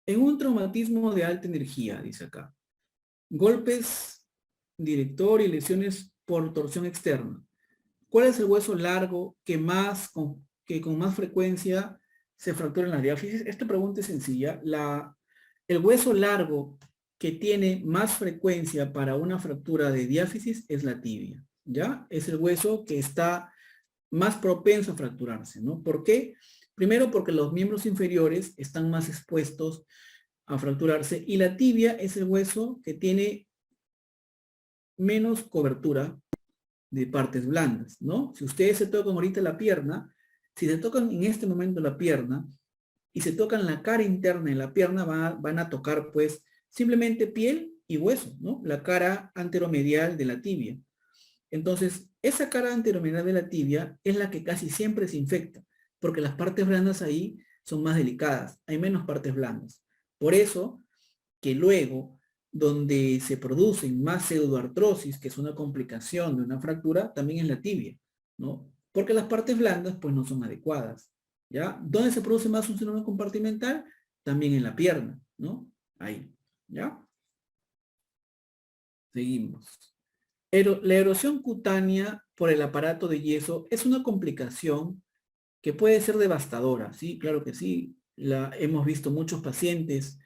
En un traumatismo de alta energía, dice acá, golpes director y lesiones por torsión externa. ¿Cuál es el hueso largo que con más frecuencia se fractura en la diáfisis? Esta pregunta es sencilla. El hueso largo que tiene más frecuencia para una fractura de diáfisis es la tibia, ¿ya? Es el hueso que está más propenso a fracturarse, ¿no? ¿Por qué? Primero porque los miembros inferiores están más expuestos a fracturarse y la tibia es el hueso que tiene menos cobertura de partes blandas, ¿no? Si ustedes se tocan ahorita la pierna, si se tocan en este momento la pierna y se tocan la cara interna de la pierna, van a tocar pues simplemente piel y hueso, ¿no? La cara anteromedial de la tibia. Entonces, esa cara anteromedial de la tibia es la que casi siempre se infecta, porque las partes blandas ahí son más delicadas, hay menos partes blandas. Por eso que luego, donde se producen más pseudoartrosis, que es una complicación de una fractura, también es la tibia, ¿no? Porque las partes blandas pues no son adecuadas, ¿ya? ¿Dónde se produce más un síndrome compartimental? También en la pierna, ¿no? Ahí, ¿ya? Seguimos. La erosión cutánea por el aparato de yeso es una complicación que puede ser devastadora, ¿sí? Claro que sí. Hemos visto muchos pacientes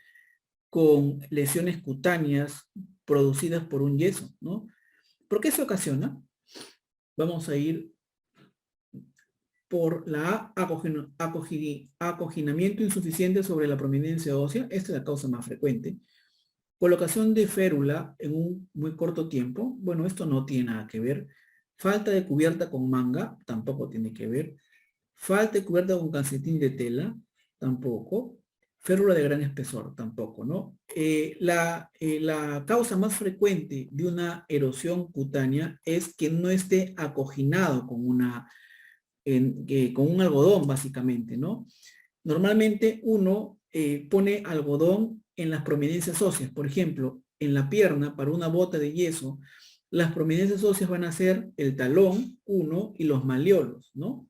con lesiones cutáneas producidas por un yeso, ¿no? ¿Por qué se ocasiona? Vamos a ir por la acoginamiento insuficiente sobre la prominencia ósea. Esta es la causa más frecuente. Colocación de férula en un muy corto tiempo. Bueno, esto no tiene nada que ver. Falta de cubierta con manga, tampoco tiene que ver. Falta de cubierta con calcetín de tela, tampoco. Férula de gran espesor, tampoco, ¿no? La causa más frecuente de una erosión cutánea es que no esté acoginado con un algodón, básicamente, ¿no? Normalmente uno pone algodón en las prominencias óseas. Por ejemplo, en la pierna, para una bota de yeso, las prominencias óseas van a ser el talón, uno, y los malleolos, ¿no?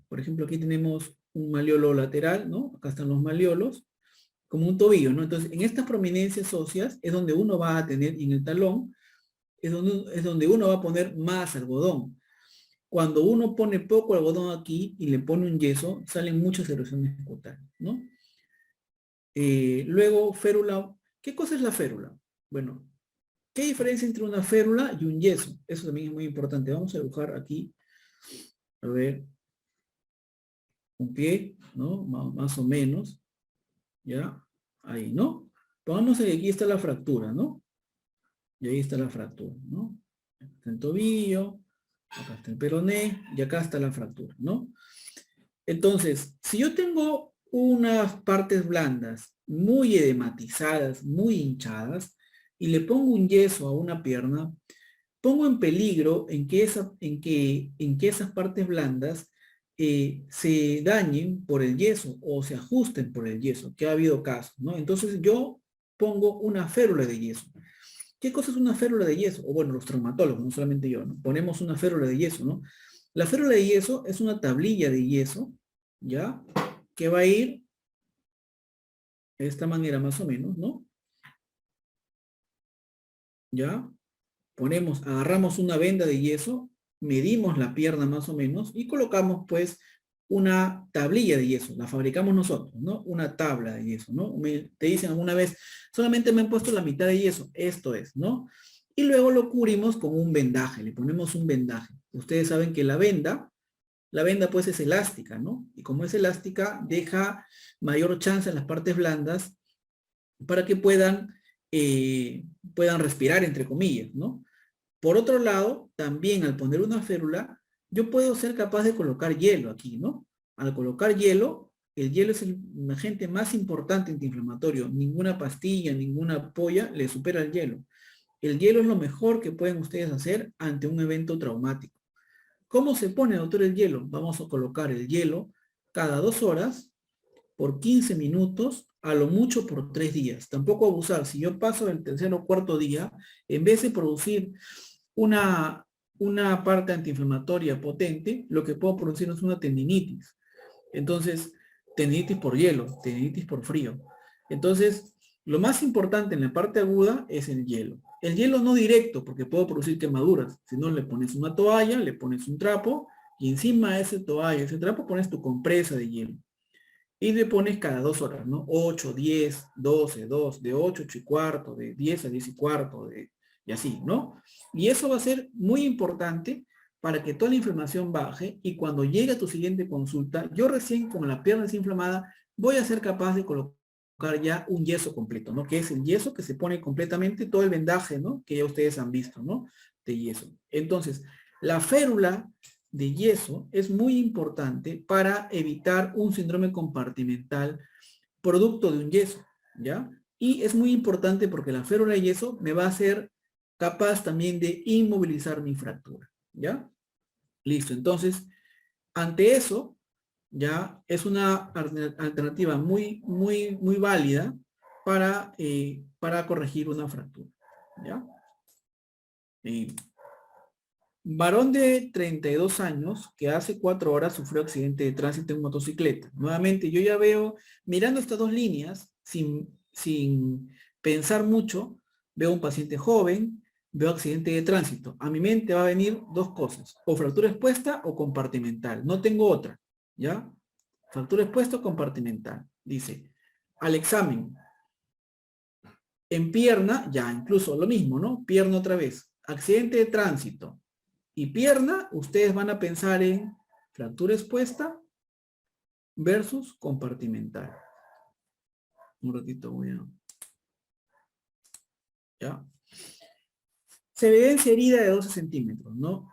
Por ejemplo, aquí tenemos un malleolo lateral, ¿no? Acá están los malleolos, como un tobillo, ¿no? Entonces, en estas prominencias óseas es donde uno va a tener, y en el talón, es donde uno va a poner más algodón. Cuando uno pone poco algodón aquí y le pone un yeso, salen muchas erosiones cutáneas, ¿no? Luego, férula. ¿Qué cosa es la férula? Bueno, ¿qué diferencia entre una férula y un yeso? Eso también es muy importante. Vamos a dibujar aquí, a ver, un pie, ¿no? Más o menos, ¿ya? Ahí, ¿no? Pongamos que aquí está la fractura, ¿no? Y ahí está la fractura, ¿no? Acá está el tobillo, acá está el peroné, y acá está la fractura, ¿no? Entonces, si yo tengo unas partes blandas muy edematizadas, muy hinchadas, y le pongo un yeso a una pierna, pongo en peligro en que esas partes blandas se dañen por el yeso o se ajusten por el yeso, que ha habido casos, ¿no? Entonces yo pongo una férula de yeso. ¿Qué cosa es una férula de yeso? O bueno, los traumatólogos, no solamente yo, ¿no? Ponemos una férula de yeso, ¿no? La férula de yeso es una tablilla de yeso, ¿ya? Que va a ir de esta manera más o menos, ¿no? ¿Ya? Agarramos una venda de yeso, medimos la pierna más o menos y colocamos pues una tablilla de yeso, la fabricamos nosotros, ¿no? Una tabla de yeso, ¿no? Te dicen alguna vez, solamente me han puesto la mitad de yeso, esto es, ¿no? Y luego lo cubrimos con un vendaje, le ponemos un vendaje. Ustedes saben que la venda pues es elástica, ¿no? Y como es elástica, deja mayor chance en las partes blandas para que puedan respirar, entre comillas, ¿no? Por otro lado, también al poner una férula, yo puedo ser capaz de colocar hielo aquí, ¿no? Al colocar hielo, el hielo es el agente más importante antiinflamatorio. Ninguna pastilla, ninguna polla le supera el hielo. El hielo es lo mejor que pueden ustedes hacer ante un evento traumático. ¿Cómo se pone, doctor, el hielo? Vamos a colocar el hielo cada 2 horas por 15 minutos, a lo mucho por 3 días. Tampoco abusar. Si yo paso el tercer o cuarto día, en vez de producir una, una parte antiinflamatoria potente, lo que puedo producir es una tendinitis. Entonces, tendinitis por hielo, tendinitis por frío. Entonces, lo más importante en la parte aguda es el hielo. El hielo no directo, porque puedo producir quemaduras, sino le pones una toalla, le pones un trapo, y encima de ese toalla, ese trapo, pones tu compresa de hielo. Y le pones cada 2 horas, ¿no? 8, 10, 12, 2, de 8, 8 y cuarto, de 10 a 10 y cuarto, y así, ¿no? Y eso va a ser muy importante para que toda la inflamación baje y cuando llegue a tu siguiente consulta, yo recién con la pierna desinflamada voy a ser capaz de colocar ya un yeso completo, ¿no? Que es el yeso que se pone completamente todo el vendaje, ¿no? Que ya ustedes han visto, ¿no? De yeso. Entonces, la férula de yeso es muy importante para evitar un síndrome compartimental producto de un yeso, ¿ya? Y es muy importante porque la férula de yeso me va a hacer capaz también de inmovilizar mi fractura, ¿ya? Listo, entonces, ante eso, ya es una alternativa muy válida para corregir una fractura, ¿ya? Varón de 32 años que hace 4 horas sufrió accidente de tránsito en motocicleta. Nuevamente, yo ya veo, mirando estas dos líneas, sin pensar mucho, veo un paciente joven, veo accidente de tránsito. A mi mente va a venir dos cosas, o fractura expuesta o compartimental. No tengo otra, ¿ya? Fractura expuesta o compartimental. Dice, al examen, en pierna, ya, incluso lo mismo, ¿no? Pierna otra vez. Accidente de tránsito y pierna, ustedes van a pensar en fractura expuesta versus compartimental. Un ratito voy a... ¿Ya? Se evidencia herida de 12 centímetros, ¿no?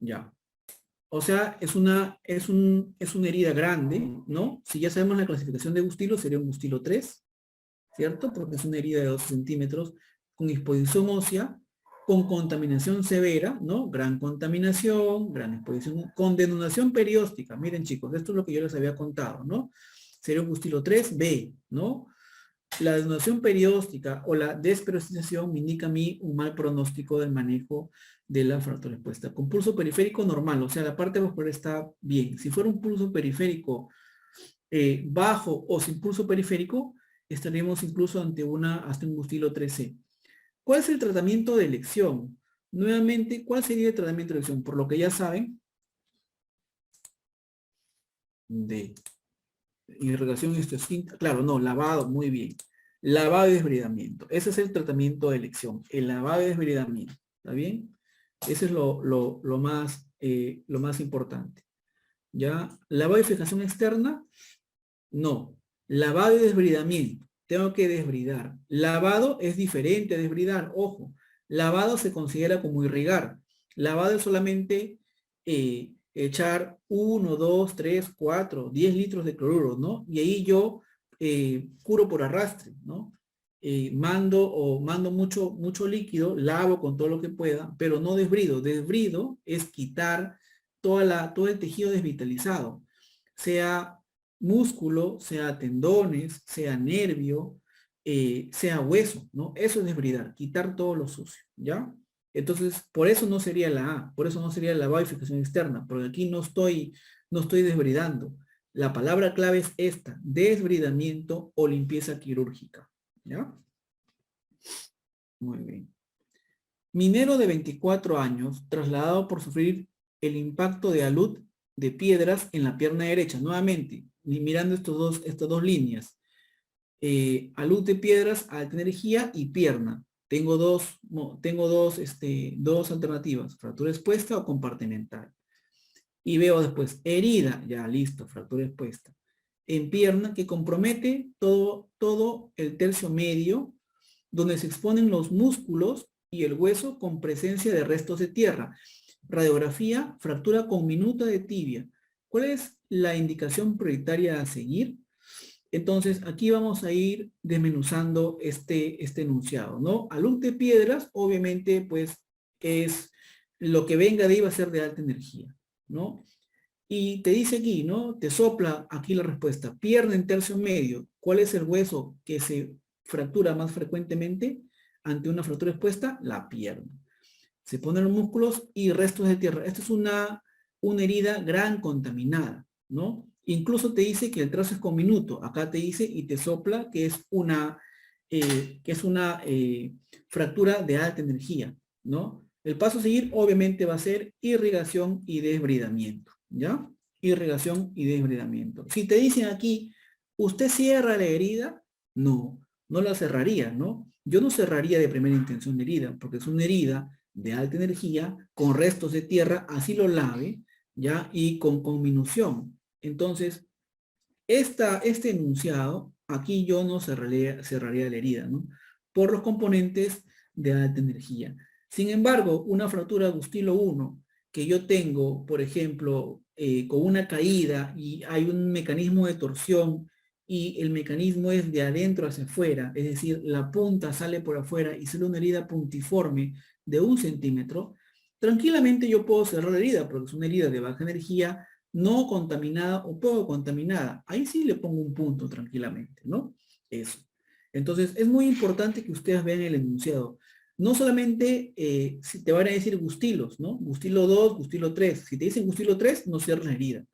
Ya. O sea, es una herida grande, ¿no? Si ya sabemos la clasificación de Gustilo, sería un Gustilo 3, ¿cierto? Porque es una herida de 12 centímetros con exposición ósea, con contaminación severa, ¿no? Gran contaminación, gran exposición, con denudación perióstica. Miren chicos, esto es lo que yo les había contado, ¿no? Sería un Gustilo 3B, ¿no? La denudación perióstica o la despreriodización me indica a mí un mal pronóstico del manejo de la fractura expuesta. Con pulso periférico normal, o sea, la parte muscular está bien. Si fuera un pulso periférico bajo o sin pulso periférico, estaríamos incluso hasta un Gustilo 3C. ¿Cuál es el tratamiento de elección? Nuevamente, ¿cuál sería el tratamiento de elección? Por lo que ya saben, de irrigación estética, claro, no, lavado, muy bien. Lavado y desbridamiento. Ese es el tratamiento de elección, el lavado y desbridamiento. ¿Está bien? Ese es lo más importante. ¿Ya? Lavado y fijación externa, no. Lavado y desbridamiento. Tengo que desbridar. Lavado es diferente a desbridar. Ojo. Lavado se considera como irrigar. Lavado es solamente echar 1, 2, 3, 4, 10 litros de cloruro, ¿no? Y ahí yo curo por arrastre, ¿no? Mando mucho líquido, lavo con todo lo que pueda, pero no desbrido. Desbrido es quitar todo el tejido desvitalizado, sea músculo, sea tendones, sea nervio, sea hueso, ¿no? Eso es desbridar, quitar todo lo sucio, ¿ya? Entonces, por eso no sería la A, por eso no sería la bifurcación externa, porque aquí no estoy desbridando. La palabra clave es esta, desbridamiento o limpieza quirúrgica, ¿ya? Muy bien. Minero de 24 años, trasladado por sufrir el impacto de alud de piedras en la pierna derecha. Nuevamente, mirando estas dos líneas. Alud de piedras, alta energía y pierna. Tengo dos alternativas, fractura expuesta o compartimental. Y veo después, herida, ya listo, fractura expuesta. En pierna que compromete todo el tercio medio, donde se exponen los músculos y el hueso con presencia de restos de tierra. Radiografía, fractura con minuta de tibia. ¿Cuál es la indicación prioritaria a seguir? Entonces, aquí vamos a ir desmenuzando este enunciado, ¿no? Alud de piedras, obviamente, pues, es lo que venga de ahí va a ser de alta energía, ¿no? Y te dice aquí, ¿no? Te sopla aquí la respuesta. Pierna en tercio medio. ¿Cuál es el hueso que se fractura más frecuentemente ante una fractura expuesta? La pierna. Se ponen los músculos y restos de tierra. Esta es una herida gran contaminada, ¿no? Incluso te dice que el trazo es con minuto. Acá te dice y te sopla que es una fractura de alta energía, ¿no? El paso a seguir obviamente va a ser irrigación y desbridamiento, ¿ya? Irrigación y desbridamiento. Si te dicen aquí, ¿usted cierra la herida? No, no la cerraría, ¿no? Yo no cerraría de primera intención la herida, porque es una herida de alta energía con restos de tierra, así lo lave, ¿ya? Y con minución. Entonces, este enunciado, aquí yo no cerraría la herida, ¿no? Por los componentes de alta energía. Sin embargo, una fractura de Gustilo 1 que yo tengo, por ejemplo, con una caída y hay un mecanismo de torsión y el mecanismo es de adentro hacia afuera, es decir, la punta sale por afuera y sale una herida puntiforme de 1 centímetro, tranquilamente yo puedo cerrar la herida porque es una herida de baja energía no contaminada o poco contaminada. Ahí sí le pongo un punto tranquilamente, ¿no? Eso. Entonces, es muy importante que ustedes vean el enunciado. No solamente si te van a decir gustilos, ¿no? Gustilo 2, gustilo 3. Si te dicen gustilo 3, no cierres la herida.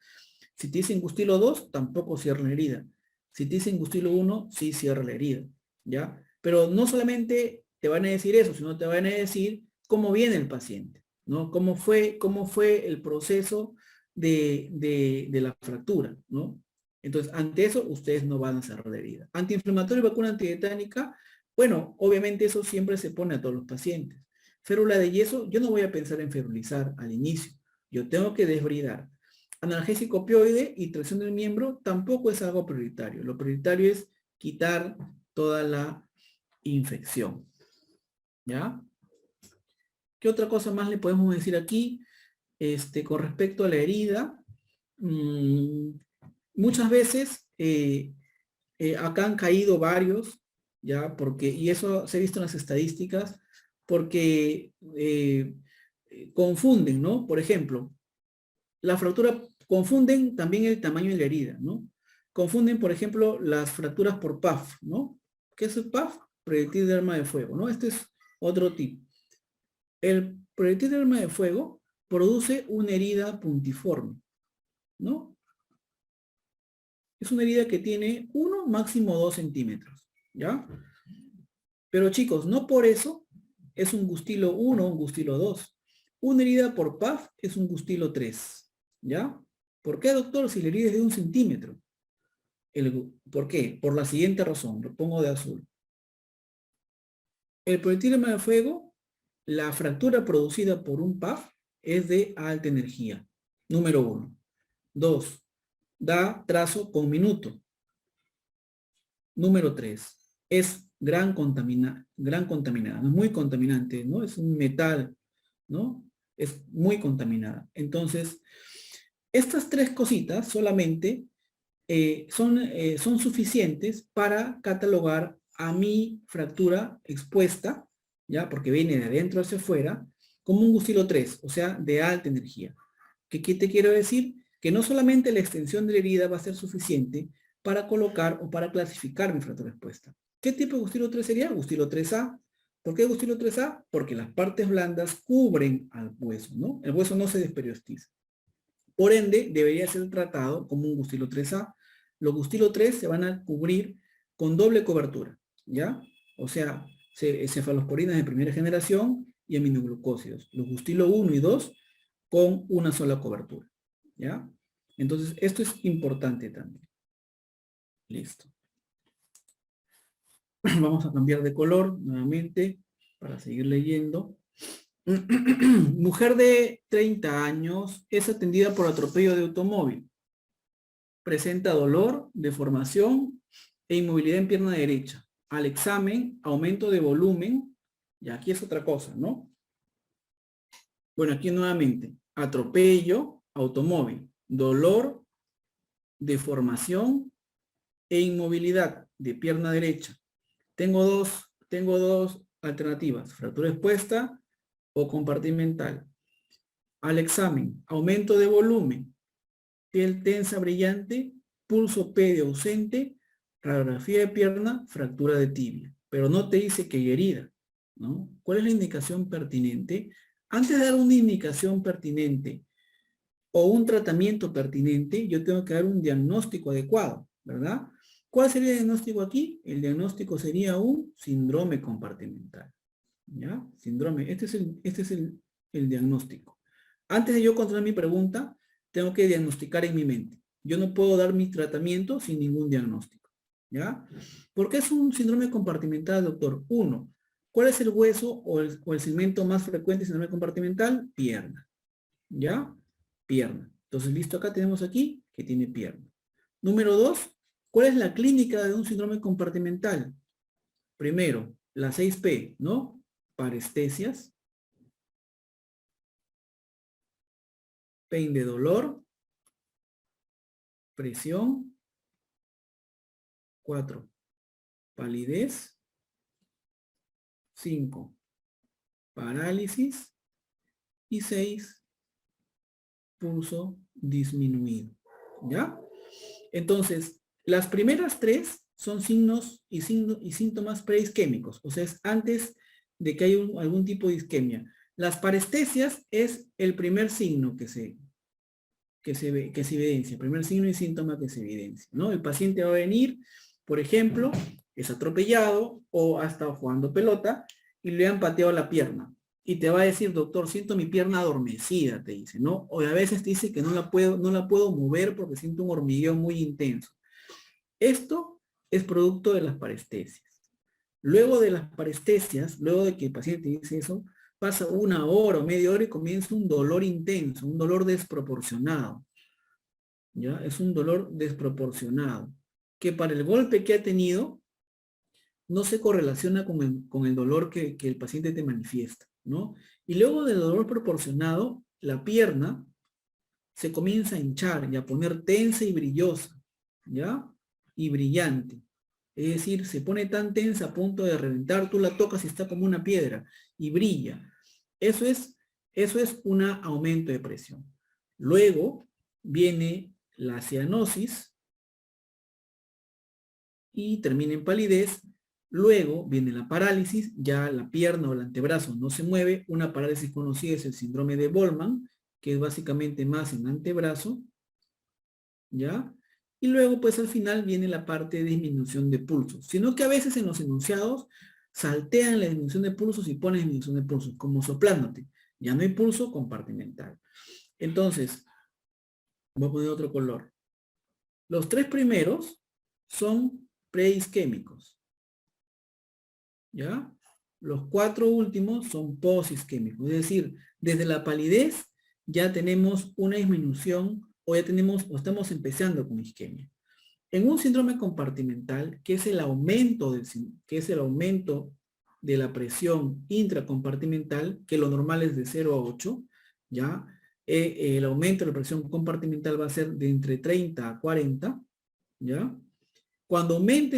Si te dicen gustilo 2, tampoco cierres la herida. Si te dicen gustilo 1, sí cierra la herida, ¿ya? Pero no solamente te van a decir eso, sino te van a decir cómo viene el paciente, ¿no? Cómo fue el proceso de la fractura, ¿no? Entonces, ante eso, ustedes no van a cerrar la herida. Antiinflamatorio y vacuna antietánica, bueno, obviamente eso siempre se pone a todos los pacientes. Férula de yeso, yo no voy a pensar en ferulizar al inicio. Yo tengo que desbridar. Analgésico opioide y tracción del miembro tampoco es algo prioritario. Lo prioritario es quitar toda la infección. ¿Ya? ¿Qué otra cosa más le podemos decir aquí? Con respecto a la herida, muchas veces acá han caído varios, ¿ya? Porque, y eso se ha visto en las estadísticas, porque confunden, ¿no? Por ejemplo, la fractura, confunden también el tamaño de la herida, ¿no? Confunden, por ejemplo, las fracturas por PAF, ¿no? ¿Qué es el PAF? Proyectil de arma de fuego, ¿no? Este es otro tipo. El proyectil de arma de fuego produce una herida puntiforme, ¿no? Es una herida que tiene 1, máximo 2 centímetros, ¿ya? Pero chicos, no por eso es un gustilo 1 o un gustilo 2. Una herida por PAF es un gustilo 3, ¿ya? ¿Por qué, doctor? Si la herida es de 1 centímetro. ¿Por qué? Por la siguiente razón, lo pongo de azul. El proyectil de arma de fuego, la fractura producida por un PAF es de alta energía. Número 1. 2. Da trazo con minuto. Número 3. Es gran contaminada, no es muy contaminante, ¿no? Es un metal, ¿no? Es muy contaminada. Entonces, estas 3 cositas solamente son suficientes para catalogar a mi fractura expuesta, ¿ya? Porque viene de adentro hacia afuera, como un gustilo 3, o sea, de alta energía. ¿Qué te quiero decir? Que no solamente la extensión de la herida va a ser suficiente para colocar o para clasificar mi fractura expuesta. ¿Qué tipo de gustilo 3 sería? Gustilo 3A. ¿Por qué gustilo 3A? Porque las partes blandas cubren al hueso, ¿no? El hueso no se desperiodiza. Por ende, debería ser tratado como un gustilo 3A. Los gustilo 3 se van a cubrir con doble cobertura, ¿ya? O sea, cefalosporinas de primera generación y aminoglucósidos. Los gustilo 1 y 2 con una sola cobertura, ¿ya? Entonces, esto es importante también. Listo. Vamos a cambiar de color nuevamente para seguir leyendo. Mujer de 30 años es atendida por atropello de automóvil. Presenta dolor, deformación e inmovilidad en pierna derecha. Al examen, aumento de volumen. Y aquí es otra cosa, ¿no? Bueno, aquí nuevamente. Atropello, automóvil. Dolor, deformación e inmovilidad de pierna derecha. Tengo dos alternativas. Fractura expuesta o compartimental. Al examen, aumento de volumen, piel tensa brillante, pulso pedio ausente, radiografía de pierna, fractura de tibia. Pero no te dice que hay herida, ¿no? ¿Cuál es la indicación pertinente? Antes de dar una indicación pertinente, o un tratamiento pertinente, yo tengo que dar un diagnóstico adecuado, ¿verdad? ¿Cuál sería el diagnóstico aquí? El diagnóstico sería un síndrome compartimental. ¿Ya? Síndrome. Este es el diagnóstico. Antes de yo controlar mi pregunta, tengo que diagnosticar en mi mente. Yo no puedo dar mi tratamiento sin ningún diagnóstico. ¿Ya? ¿Por qué es un síndrome compartimental, doctor? Uno, ¿cuál es el hueso o el segmento más frecuente de síndrome compartimental? Pierna. ¿Ya? Pierna. Entonces, listo, acá tenemos aquí que tiene pierna. Número dos, ¿cuál es la clínica de un síndrome compartimental? Primero, la 6P, ¿no? Parestesias, pain de dolor, presión, 4, palidez, 5, parálisis y 6, pulso disminuido. ¿Ya? Entonces, las primeras tres son signos y síntomas preisquémicos, o sea, es antes de que haya algún tipo de isquemia. Las parestesias es el primer signo que se evidencia, primer signo y síntoma que se evidencia, ¿no? El paciente va a venir, por ejemplo, es atropellado o ha estado jugando pelota y le han pateado la pierna. Y te va a decir, doctor, siento mi pierna adormecida, te dice, ¿no? O a veces te dice que no la puedo mover porque siento un hormigueo muy intenso. Esto es producto de las parestesias. Luego de las parestesias, luego de que el paciente dice eso, pasa una hora o media hora y comienza un dolor intenso, un dolor desproporcionado. ¿Ya? Es un dolor desproporcionado, que para el golpe que ha tenido, no se correlaciona con el dolor que el paciente te manifiesta, ¿no? Y luego del dolor proporcionado, la pierna se comienza a hinchar y a poner tensa y brillosa, ¿ya? Y brillante. Es decir, se pone tan tensa a punto de reventar, tú la tocas y está como una piedra y brilla. Eso es un aumento de presión. Luego viene la cianosis y termina en palidez. Luego viene la parálisis, ya la pierna o el antebrazo no se mueve. Una parálisis conocida es el síndrome de Bollmann, que es básicamente más en antebrazo, ¿ya? Y luego, pues al final viene la parte de disminución de pulsos. Sino que a veces en los enunciados saltean la disminución de pulsos y ponen disminución de pulsos, como soplándote. Ya no hay pulso compartimental. Entonces, voy a poner otro color. Los tres primeros son preisquémicos, ¿ya? Los cuatro últimos son posisquémicos, es decir, desde la palidez ya tenemos una disminución o estamos empezando con isquemia. En un síndrome compartimental, que es el aumento de la presión intracompartimental, que lo normal es de 0 a 8, ¿ya? El aumento de la presión compartimental va a ser de entre 30 a 40, ¿ya? Cuando aumente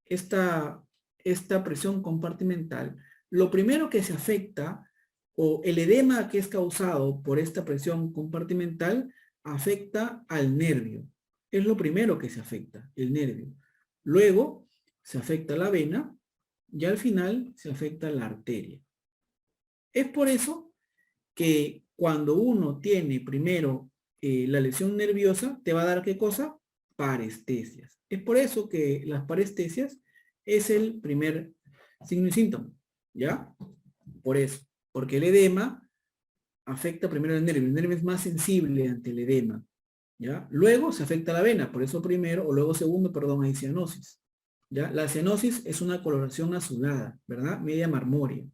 esta presión compartimental, lo primero que se afecta, o el edema que es causado por esta presión compartimental, afecta al nervio. Es lo primero que se afecta, el nervio. Luego se afecta la vena y al final se afecta la arteria. Es por eso que cuando uno tiene primero la lesión nerviosa, te va a dar ¿qué cosa? Parestesias. Es por eso que las parestesias es el primer signo y síntoma, ¿ya? Por eso, porque el edema afecta primero al nervio. El nervio es más sensible ante el edema, ¿ya? Luego se afecta la vena, por eso primero, o luego segundo, perdón, hay cianosis, ¿ya? La cianosis es una coloración azulada, ¿verdad? Media marmórea.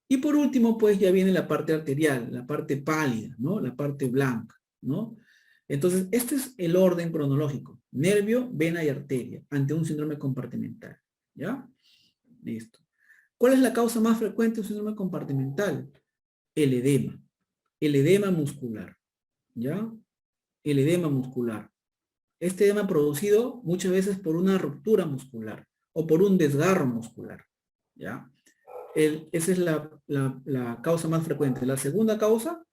Y por último, pues ya viene la parte arterial, la parte pálida, ¿no? La parte blanca, ¿no? Entonces, este es el orden cronológico. Nervio, vena y arteria, ante un síndrome compartimental, ¿ya? Listo. ¿Cuál es la causa más frecuente de un síndrome compartimental? El edema muscular, ¿ya? El edema muscular. Este edema producido muchas veces por una ruptura muscular o por un desgarro muscular, ¿ya? Esa es la causa más frecuente. La segunda causa,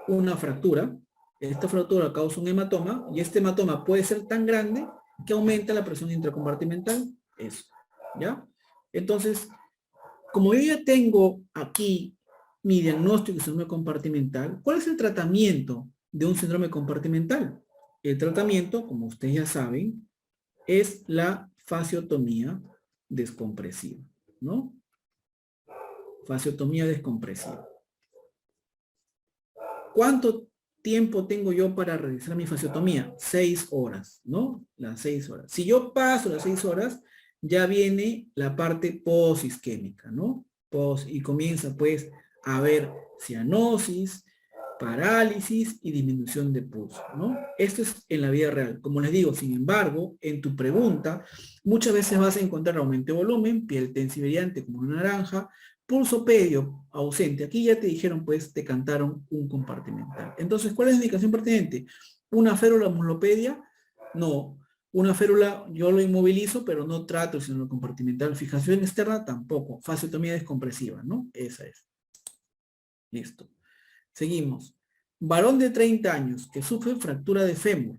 una fractura. Esta fractura causa un hematoma y este hematoma puede ser tan grande que aumenta la presión intracompartimental. Eso, ¿ya? Entonces, como yo ya tengo aquí mi diagnóstico de síndrome compartimental. ¿Cuál es el tratamiento de un síndrome compartimental? El tratamiento, como ustedes ya saben, es la fasciotomía descompresiva, ¿no? Fasciotomía descompresiva. ¿Cuánto tiempo tengo yo para realizar mi fasciotomía? 6 horas, ¿no? Las 6 horas. Si yo paso las 6 horas, ya viene la parte posisquémica, ¿no? Y comienza pues a haber cianosis, parálisis y disminución de pulso, ¿no? Esto es en la vida real. Como les digo, sin embargo, en tu pregunta, muchas veces vas a encontrar aumento de volumen, piel tensa y brillante como una naranja, pulso pedio ausente. Aquí ya te dijeron, pues, te cantaron un compartimental. Entonces, ¿cuál es la indicación pertinente? ¿Una férula muslopedia? No. Una férula yo lo inmovilizo, pero no trato sino lo compartimental. Fijación externa tampoco. Fasciotomía descompresiva, ¿no? Esa es. Listo. Seguimos. Varón de 30 años que sufre fractura de fémur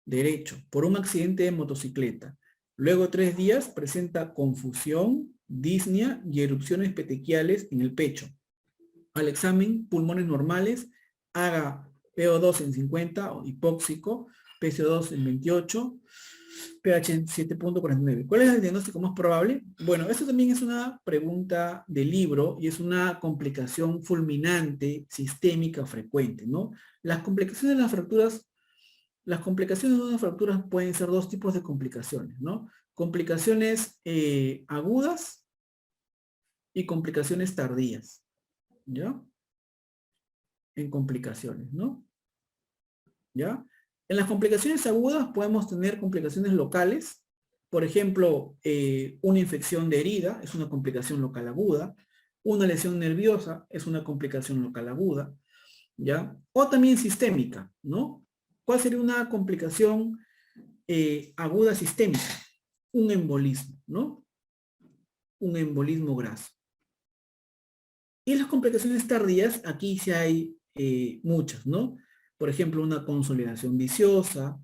derecho por un accidente de motocicleta. Luego 3 días presenta confusión, disnea y erupciones petequiales en el pecho. Al examen, pulmones normales, haga PO2 en 50 o hipóxico, PCO2 en 28, pH en 7.49. ¿Cuál es el diagnóstico más probable? Bueno, esto también es una pregunta de libro y es una complicación fulminante sistémica frecuente, ¿no? Las complicaciones de una fractura pueden ser dos tipos de complicaciones, ¿no? Complicaciones agudas y complicaciones tardías, ¿ya? En complicaciones, ¿no? ¿Ya? En las complicaciones agudas podemos tener complicaciones locales, por ejemplo, una infección de herida es una complicación local aguda, una lesión nerviosa es una complicación local aguda, ¿ya? O también sistémica, ¿no? ¿Cuál sería una complicación aguda sistémica? Un embolismo, ¿no? Un embolismo graso. Y las complicaciones tardías, aquí sí hay muchas, ¿no? Por ejemplo, una consolidación viciosa,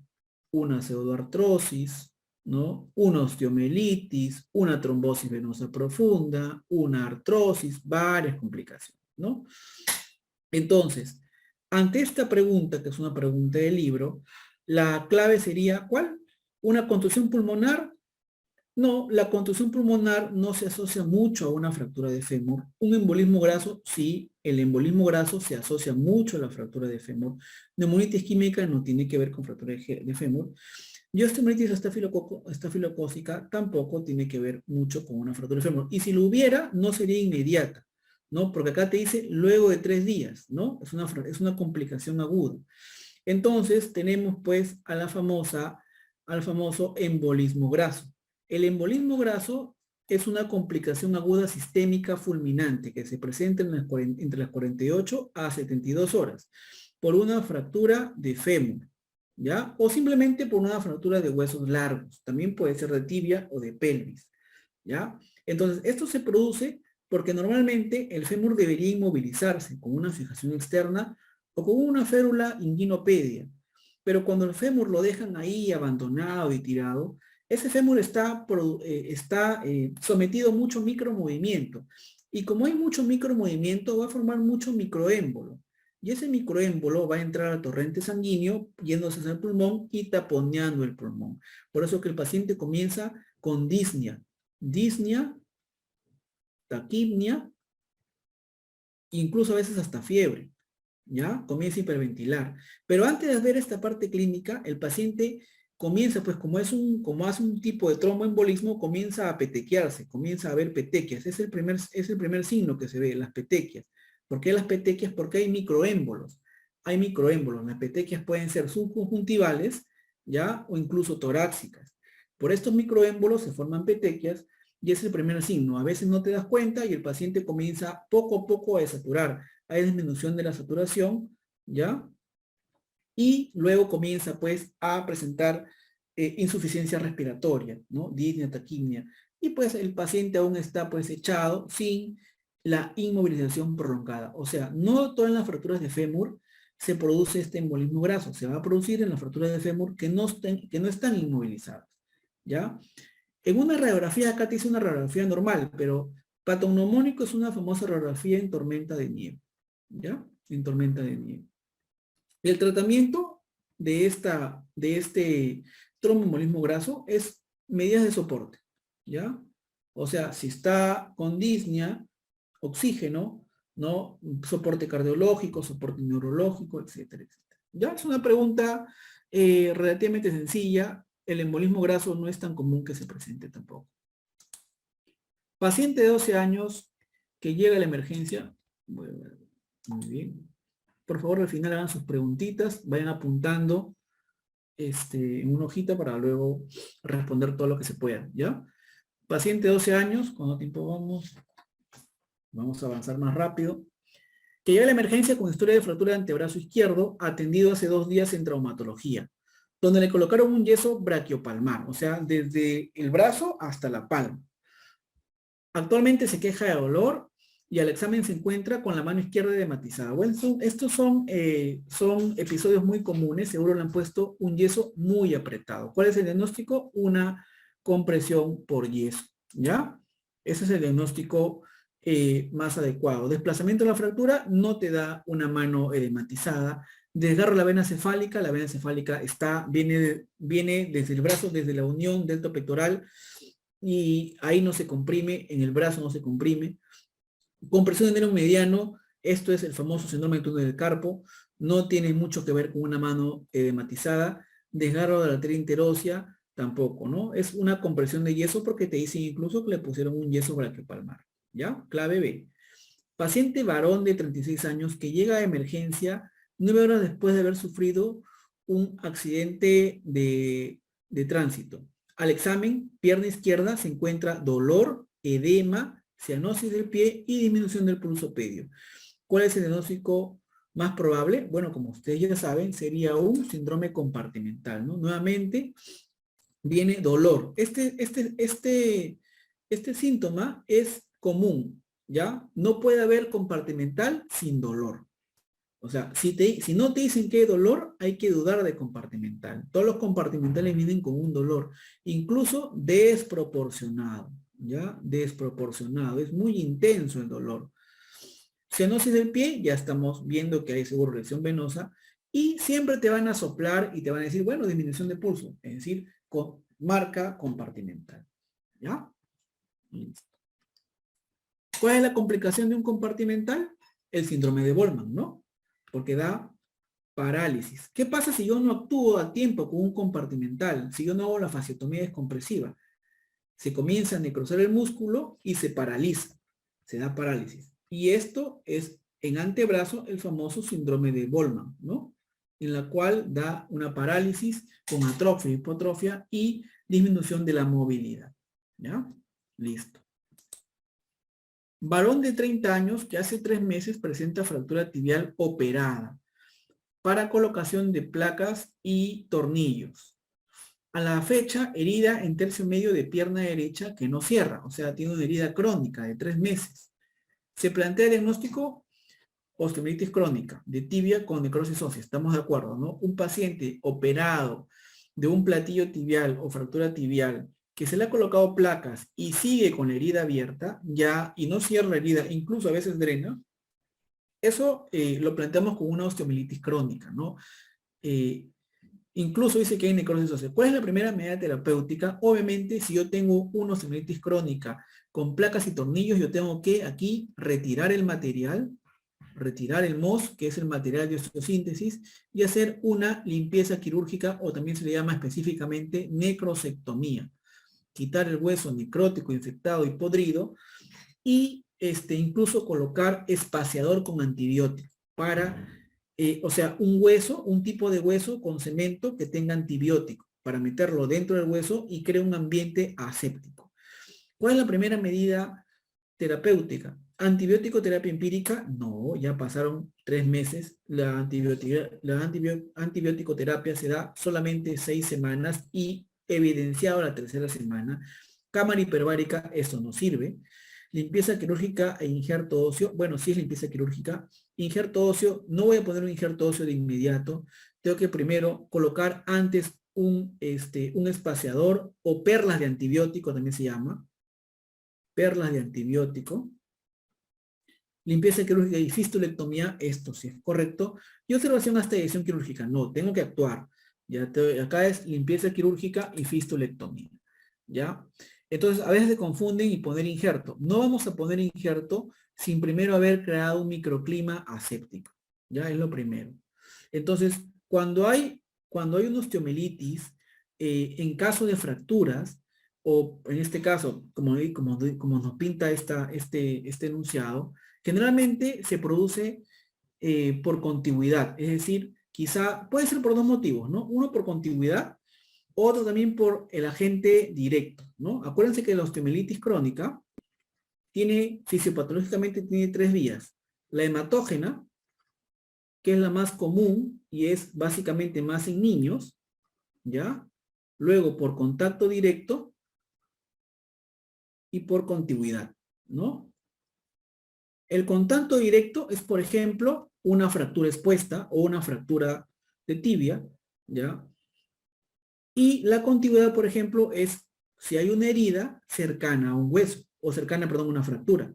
una pseudoartrosis, ¿no? Una osteomielitis, una trombosis venosa profunda, una artrosis, varias complicaciones, ¿no? Entonces, ante esta pregunta, que es una pregunta del libro, la clave sería, ¿cuál? ¿Una contusión pulmonar? No, la contusión pulmonar no se asocia mucho a una fractura de fémur. Un embolismo graso, sí, el embolismo graso se asocia mucho a la fractura de fémur. Neumonitis química no tiene que ver con fractura de fémur. Y osteomelitis estafilocócica tampoco tiene que ver mucho con una fractura de fémur. Y si lo hubiera, no sería inmediata, ¿no? Porque acá te dice luego de 3 días, ¿no? Es una complicación aguda. Entonces, tenemos pues al famoso embolismo graso. El embolismo graso es una complicación aguda sistémica fulminante que se presenta entre las 48 a 72 horas por una fractura de fémur, ¿ya? O simplemente por una fractura de huesos largos. También puede ser de tibia o de pelvis, ¿ya? Entonces, esto se produce porque normalmente el fémur debería inmovilizarse con una fijación externa o con una férula inguinopedia. Pero cuando el fémur lo dejan ahí abandonado y tirado, ese fémur está sometido a mucho micromovimiento. Y como hay mucho micromovimiento, va a formar mucho microémbolo. Y ese microémbolo va a entrar al torrente sanguíneo, yéndose hacia el pulmón y taponeando el pulmón. Por eso que el paciente comienza con disnea. Disnea, taquipnia, incluso a veces hasta fiebre. ¿Ya? Comienza a hiperventilar. Pero antes de ver esta parte clínica, el paciente comienza, pues como hace un tipo de tromboembolismo, comienza a petequiarse, comienza a ver petequias. Es el primer signo que se ve, las petequias. ¿Por qué las petequias? Porque hay microémbolos. Hay microémbolos. Las petequias pueden ser subconjuntivales, ¿ya? O incluso torácicas. Por estos microémbolos se forman petequias y es el primer signo. A veces no te das cuenta y el paciente comienza poco a poco a desaturar. Hay disminución de la saturación, ¿ya? Y luego comienza pues a presentar insuficiencia respiratoria, ¿no? Disnea, taquipnia. Y pues el paciente aún está pues echado sin la inmovilización prolongada. O sea, no todas las fracturas de fémur se produce este embolismo graso. Se va a producir en las fracturas de fémur que no están inmovilizadas, ¿ya? En una radiografía, acá te hice una radiografía normal, pero Patognomónico es una famosa radiografía en tormenta de nieve, ¿ya? En tormenta de nieve. El tratamiento de este tromboembolismo graso es medidas de soporte, ¿ya? O sea, si está con disnea, oxígeno, ¿no? Soporte cardiológico, soporte neurológico, etcétera, etcétera. Ya es una pregunta relativamente sencilla. El embolismo graso no es tan común que se presente tampoco. Paciente de 12 años que llega a la emergencia. Bueno, muy bien. Por favor, al final hagan sus preguntitas, vayan apuntando en una hojita para luego responder todo lo que se pueda, ¿ya? Paciente de 12 años, ¿cuánto tiempo vamos? Vamos a avanzar más rápido. Que llega a la emergencia con historia de fractura de antebrazo izquierdo, atendido hace 2 días en traumatología, donde le colocaron un yeso braquiopalmar, o sea, desde el brazo hasta la palma. Actualmente se queja de dolor y al examen se encuentra con la mano izquierda edematizada. Bueno, estos son episodios muy comunes, seguro le han puesto un yeso muy apretado. ¿Cuál es el diagnóstico? Una compresión por yeso, ¿ya? Ese es el diagnóstico más adecuado. Desplazamiento de la fractura no te da una mano edematizada. Desgarro la vena cefálica viene desde el brazo, desde la unión delto pectoral, y ahí no se comprime, en el brazo no se comprime. Compresión de nero mediano, esto es el famoso síndrome del túnel del carpo, no tiene mucho que ver con una mano edematizada. Desgarro de la arteria interósea, tampoco, ¿no? Es una compresión de yeso porque te dicen incluso que le pusieron un yeso braquiopalmar, ¿ya? Clave B. Paciente varón de 36 años que llega a emergencia 9 horas después de haber sufrido un accidente de tránsito. Al examen, pierna izquierda, se encuentra dolor, edema, cianosis del pie y disminución del pulso pedio. ¿Cuál es el diagnóstico más probable? Bueno, como ustedes ya saben, sería un síndrome compartimental, ¿no? Nuevamente, viene dolor. Este síntoma es común, ¿ya? No puede haber compartimental sin dolor. O sea, si no te dicen que hay dolor, hay que dudar de compartimental. Todos los compartimentales vienen con un dolor, incluso desproporcionado, ¿ya? Desproporcionado. Es muy intenso el dolor. Cianosis del pie, ya estamos viendo que hay seguro lesión venosa, y siempre te van a soplar y te van a decir, bueno, disminución de pulso, es decir, con marca compartimental. ¿Ya? Listo. ¿Cuál es la complicación de un compartimental? El síndrome de Bollmann, ¿no? Porque da parálisis. ¿Qué pasa si yo no actúo a tiempo con un compartimental? Si yo no hago la fasciotomía descompresiva, se comienza a necrosar el músculo y se paraliza, se da parálisis. Y esto es en antebrazo el famoso síndrome de Bollmann, ¿no? En la cual da una parálisis con atrofia, hipotrofia y disminución de la movilidad. ¿Ya? Listo. Varón de 30 años que hace 3 meses presenta fractura tibial operada para colocación de placas y tornillos. A la fecha, herida en tercio medio de pierna derecha que no cierra, o sea, tiene una herida crónica de 3 meses. Se plantea el diagnóstico osteomielitis crónica de tibia con necrosis ósea, estamos de acuerdo, ¿no? Un paciente operado de un platillo tibial o fractura tibial que se le ha colocado placas y sigue con la herida abierta, ya, y no cierra la herida, incluso a veces drena, eso lo planteamos con una osteomielitis crónica, ¿no? Incluso dice que hay necrosis ósea. ¿Cuál es la primera medida terapéutica? Obviamente, si yo tengo una osteomielitis crónica con placas y tornillos, yo tengo que aquí retirar el material, retirar el MOS, que es el material de osteosíntesis, y hacer una limpieza quirúrgica, o también se le llama específicamente necrosectomía. Quitar el hueso necrótico, infectado y podrido, y incluso colocar espaciador con antibiótico para, o sea, un hueso, un tipo de hueso con cemento que tenga antibiótico para meterlo dentro del hueso y crea un ambiente aséptico. ¿Cuál es la primera medida terapéutica? ¿Antibiótico terapia empírica? No, ya pasaron 3 meses. La antibiótico terapia se da solamente 6 semanas y evidenciado la 3ª semana. Cámara hiperbárica, eso no sirve. Limpieza quirúrgica e injerto óseo. Bueno, sí es limpieza quirúrgica. Injerto óseo, no voy a poner un injerto óseo de inmediato. Tengo que primero colocar antes un espaciador o perlas de antibiótico, también se llama. perlas de antibiótico. Limpieza quirúrgica y fistulectomía, esto sí es correcto. Y observación hasta edición quirúrgica, no, tengo que actuar. Acá es limpieza quirúrgica y fistulectomía. ¿Ya? Entonces, a veces se confunden y poner injerto. No vamos a poner injerto sin primero haber creado un microclima aséptico. Ya es lo primero. Entonces, cuando hay una osteomelitis, en caso de fracturas, o en este caso, como nos pinta este enunciado, generalmente se produce por contigüidad. Es decir, quizá puede ser por dos motivos, ¿no? Uno por contigüidad, otro también por el agente directo, ¿no? Acuérdense que la osteomelitis crónica fisiopatológicamente tiene tres vías. La hematógena, que es la más común y es básicamente más en niños, ¿ya? Luego por contacto directo y por contigüidad, ¿no? El contacto directo es, por ejemplo, una fractura expuesta o una fractura de tibia, ¿ya? Y la contigüidad, por ejemplo, es si hay una herida cercana a un hueso, o cercana, perdón, a una fractura,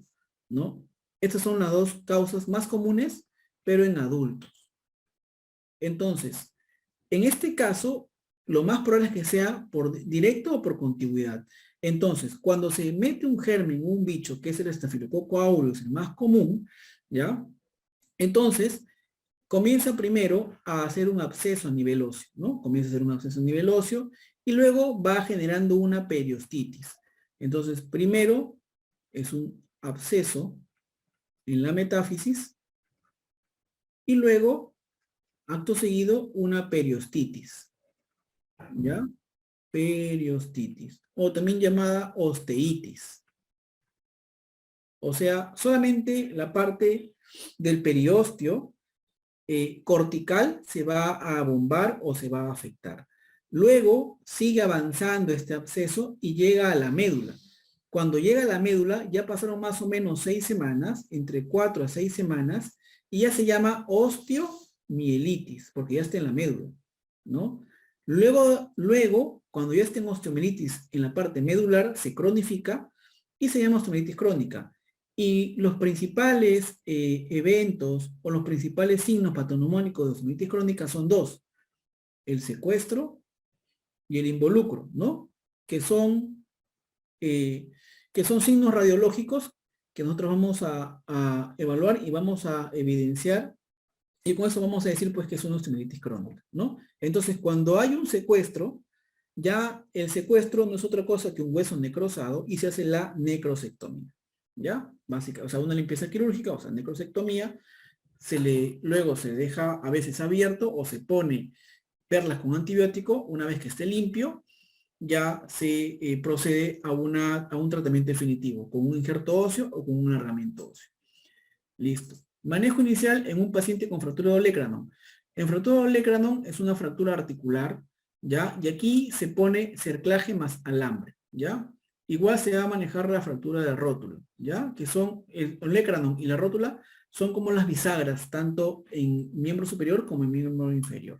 ¿no? Estas son las dos causas más comunes, pero en adultos. Entonces, en este caso, lo más probable es que sea por directo o por contigüidad. Entonces, cuando se mete un germen, un bicho, que es el Staphylococcus aureus, el más común, ¿ya? Entonces, comienza primero a hacer un absceso a nivel óseo, ¿no? Comienza a hacer un absceso a nivel óseo y luego va generando una periostitis. Entonces, primero es un absceso en la metáfisis y luego, acto seguido, una periostitis, ¿ya? Periostitis, o también llamada osteitis. O sea, solamente la parte del periósteo cortical se va a bombar o se va a afectar. Luego sigue avanzando este absceso y llega a la médula. Cuando llega a la médula ya pasaron más o menos 6 semanas, entre 4 a 6 semanas, y ya se llama osteomielitis, porque ya está en la médula, ¿no? Luego, cuando ya está en osteomielitis en la parte medular, se cronifica y se llama osteomielitis crónica. Y los principales eventos o los principales signos patognomónicos de osteomielitis crónica son dos: el secuestro y el involucro, ¿no? Que son signos radiológicos que nosotros vamos a evaluar y vamos a evidenciar, y con eso vamos a decir pues que es una osteomielitis crónica, ¿no? Entonces, cuando hay un secuestro, ya el secuestro no es otra cosa que un hueso necrosado y se hace la necrosectomía, ¿ya? Básica, o sea, una limpieza quirúrgica, o sea, necrosectomía, luego se deja a veces abierto o se pone perlas con antibiótico. Una vez que esté limpio, ya se procede a un tratamiento definitivo, con un injerto óseo o con una herramienta ósea. Listo. Manejo inicial en un paciente con fractura de olecranon. En fractura de olecranon es una fractura articular, ¿ya? Y aquí se pone cerclaje más alambre, ¿ya? Igual se va a manejar la fractura de rótula, ¿ya? Que son, el olecranon y la rótula son como las bisagras, tanto en miembro superior como en miembro inferior,